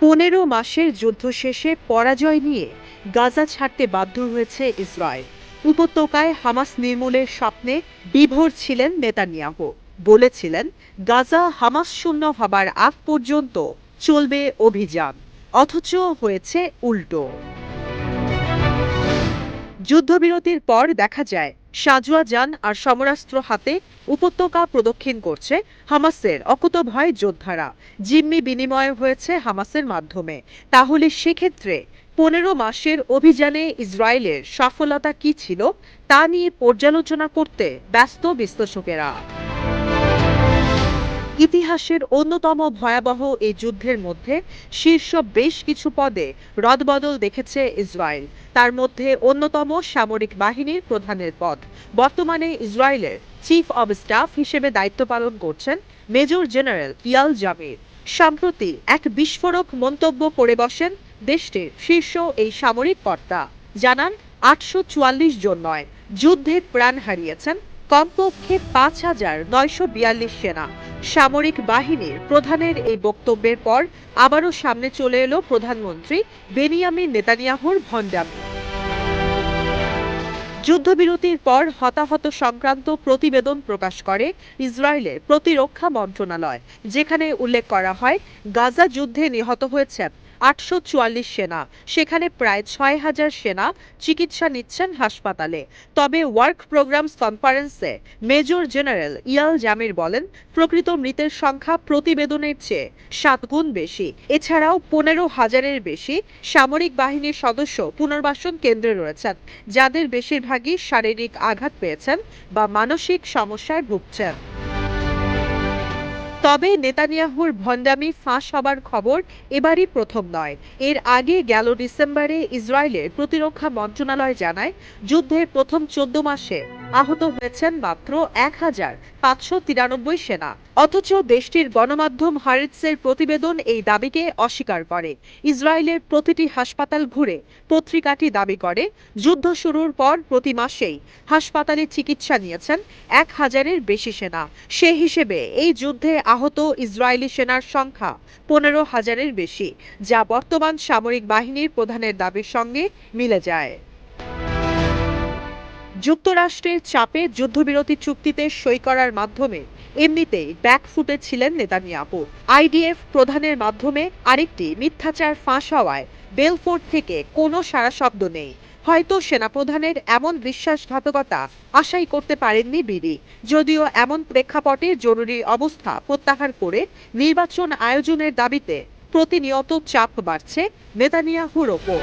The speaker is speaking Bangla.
15 মাসের যুদ্ধ শেষে পরাজয় নিয়ে গাজা ছাড়তে বাধ্য হয়েছে ইসরায়েল। উপত্যকায় হামাস নির্মূলের স্বপ্নে বিভোর ছিলেন নেতানিয়াহু। বলেছিলেন, গাজা হামাস শূন্য হবার আগ পর্যন্ত চলবে অভিযান। অথচ হয়েছে উল্টো। যুদ্ধবিরতির পর দেখা যায় সাঁজোয়া যান আর সমরাস্ত্র হাতে উপত্যকা প্রদক্ষিণ করছে হামাসের অকুতভয় যোদ্ধারা। জিম্মি বিনিময় হয়েছে হামাসের মাধ্যমে। তাহলে সেক্ষেত্রে 15 মাসের অভিযানে ইসরায়েলের সফলতা কি ছিল তা নিয়ে পর্যালোচনা করতে ব্যস্ত বিশ্লেষকেরা। ইতিহাসের অন্যতম ভয়াবহ এই যুদ্ধের মধ্যে শীর্ষ বেশ কিছু পদে রদবদল দেখেছে ইসরায়েল। তার মধ্যে অন্যতম সামরিক বাহিনীর প্রধানের পদ। বর্তমানে ইসরায়েলের চিফ অব স্টাফ হিসেবে দায়িত্ব পালন করছেন মেজর জেনারেল ইয়াল জামির। সম্প্রতি এক বিস্ফোরক মন্তব্য করে বসেন দেশটির শীর্ষ এই সামরিক কর্তা। জানান, 844 জন নয়, যুদ্ধে প্রাণ হারিয়েছেন কমপক্ষে 5,942 সেনা। সামরিক বাহিনীর প্রধানের এই বক্তব্যের পর আবারও সামনে চলে এলো প্রধানমন্ত্রী বেনিয়ামিন নেতানিয়াহুর ভণ্ডামি। যুদ্ধবিরতির পর হতাহত সংক্রান্ত প্রতিবেদন প্রকাশ করে ইসরায়েলের প্রতিরক্ষা মন্ত্রণালয়, যেখানে উল্লেখ করা হয় গাজা যুদ্ধে নিহত হয়েছেন 844 সেনা। সেখানে প্রায় 6,000 সেনা চিকিৎসা নিচ্ছেন হাসপাতালে। তবে ওয়ার্ক প্রোগ্রামস কনফারেন্সে মেজর জেনারেল ইয়াল জামির বলেন, প্রকৃত মৃতের সংখ্যা প্রতিবেদনের চেয়ে 7 গুণ বেশি। এছাড়াও 15,000-এর বেশি সামরিক বাহিনীর সদস্য পুনর্বাসন কেন্দ্রে রয়েছেন, যাদের বেশিরভাগই শারীরিক আঘাত পেয়েছেন বা মানসিক সমস্যায় ভুগছেন। তবে নেতানিয়াহুর ভণ্ডামি ফাঁস হবার খবর এবারই প্রথম নয়। এর আগে গেল ডিসেম্বরে ইসরায়েলের প্রতিরক্ষা মন্ত্রণালয় জানায়, যুদ্ধের প্রথম 14 মাসে আহত হয়েছেন মাত্র 1,593 সেনা। অথচ দেশটির গণমাধ্যম হারেটসের প্রতিবেদন এই দাবিকে অস্বীকার করে। ইসরায়েলের প্রতিটি হাসপাতাল ঘুরে পত্রিকাটি দাবি করে, যুদ্ধ শুরুর পর প্রতি মাসেই হাসপাতালে চিকিৎসা নিয়েছেন 1,000-এর বেশি সেনা। সে হিসেবে এই যুদ্ধে আহত ইসরায়েলি সেনার সংখ্যা 15,000-এর বেশি, যা বর্তমান সামরিক বাহিনীর প্রধানের দাবির সঙ্গে মিলে যায়। যুক্তরাষ্ট্রের চাপে যুদ্ধবিরতি চুক্তিতে সই করার মাধ্যমে এমনিতেই ব্যাকফুটে ছিলেন নেতানিয়াহু। আইডিএফ প্রধানের মাধ্যমে আরেকটি মিথ্যাচার ফাঁস হওয়ায় বেলফোর্ট থেকে কোনো সাড়াশব্দ নেই। হয়তো সেনাপ্রধানের এমন বিশ্বাসঘাতকতা আশাই করতে পারেননি বিডি। যদিও এমন প্রেক্ষাপটে জরুরি অবস্থা প্রত্যাহার করে নির্বাচন আয়োজনের দাবিতে প্রতিনিয়ত চাপ বাড়ছে নেতানিয়াহুর ওপর।